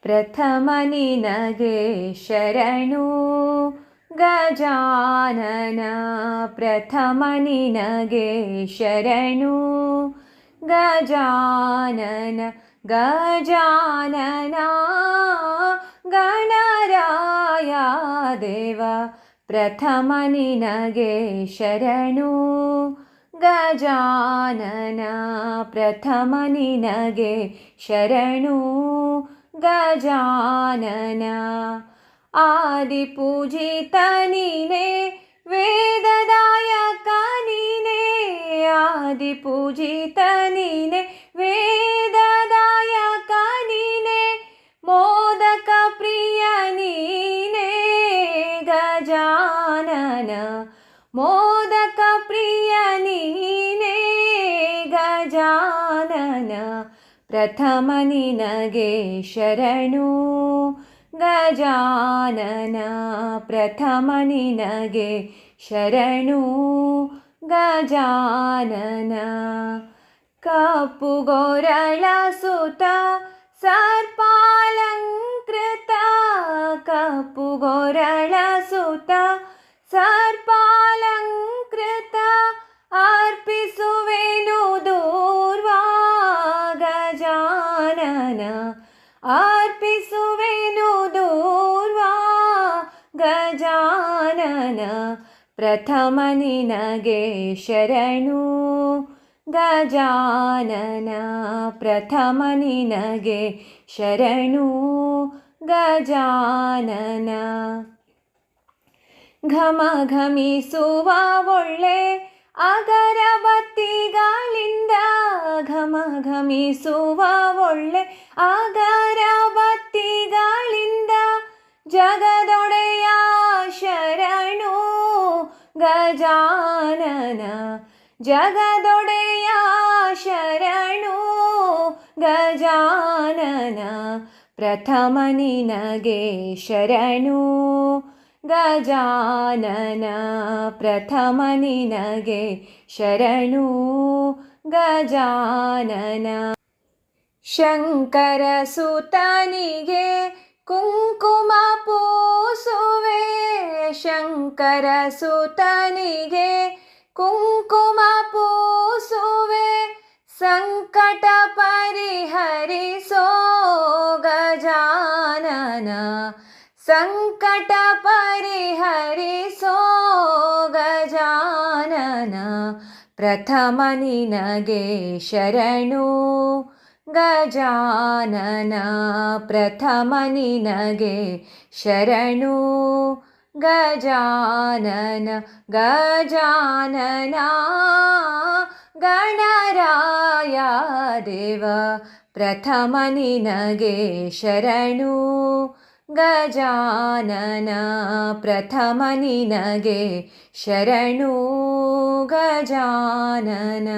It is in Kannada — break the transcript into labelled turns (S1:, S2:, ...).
S1: ಪ್ರಥಮ ನಿನಗೆ ಶರಣು ಗಜಾನನ. ಪ್ರಥಮ ನಿನಗೆ ಶರಣು ಗಜಾನನ. ಗಜಾನನ ಗಣರಾಯ ದೇವ. ಪ್ರಥಮ ನಿನಗೆ ಶರಣು ಗಜಾನನ. ಪ್ರಥಮ ನಿನಗೆ ಶರಣು ಗಜಾನನ. ಆದಿಪೂಜಿತ ನೀನೆ ವೇದದಾಯಕ ನೀನೆ. ಆದಿಪೂಜಿತ ನೀನೆ ವೇದದಾಯಕ ನೀನೆ. ಮೋದಕ ಪ್ರಿಯ ನೀನೆ ಗಜಾನನ. ಮೋದಕ ಪ್ರಿಯ ನೀನೆ ಗಜಾನನ. ಪ್ರಥಮ ನಿನಗೆ ಶರಣು ಗಜಾನನ. ಪ್ರಥಮ ನಿನಗೆ ಶರಣು ಗಜಾನನ. ಕಪ್ಪು ಗೊರಳ ಸುತ ಸರ್ಪಾಲಂಕೃತ. ಕಪ್ಪು ಗೊರಳ ಸುತ ಸರ್ಪಾಲಂಕೃತ. ಅರ್ಪಿಸುವೆನು ದೂರ್ವಾ ಗಜಾನನ. ಅರ್ಪಿಸುವೆನು ದೂರ್ವಾ ಗಜಾನನ. ಪ್ರಥಮ ನಿನಗೆ ಶರಣು ಗಜಾನನ. ಪ್ರಥಮ ನಿನಗೆ ಶರಣು ಗಜಾನನ. ಘಮ ಘಮಿಸುವ ಒಳ್ಳೆ ಅಗರಬತ್ತಿಗಳಿಂದ. ಘಮ ಘಮಿಸುವ ಒಳ್ಳೆ ಅಗರಬತ್ತಿಗಳಿಂದ. ಜಗದೊಡೆಯ ಶರಣು ಗಜಾನನ. ಜಗದೊಡೆಯ ಶರಣು ಗಜಾನನ. ಪ್ರಥಮ ನಿನಗೆ ಶರಣು ಗಜಾನನ. ಪ್ರಥಮ ನಿನಗೆ ಶರಣು ಗಜಾನನ. ಶಂಕರ ಸುತನಿಗೆ ಕುಂಕುಮ ಪೂಸುವೆ. ಶಂಕರ ಸುತನಿಗೆ ಕುಂಕುಮ ಪೂಸುವೆ. ಸಂಕಟ ಪರಿಹರಿಸೋ ಗಜಾನನ. ಸಂಕಟ ಪರಿಹರಿಸೋ ಗಜಾನನ. ಪ್ರಥಮ ನಿನಗೆ ಶರಣು ಗಜಾನನ. ಪ್ರಥಮ ನಿನಗೆ ಶರಣು ಗಜಾನನ. ಗಜಾನನ ಗಣರಾಯ ದೇವ. ಪ್ರಥಮ ನಿನಗೆ ಶರಣು ಗಜಾನನ. ಪ್ರಥಮ ನಿನಗೆ ಶರಣು ಗಜಾನನ.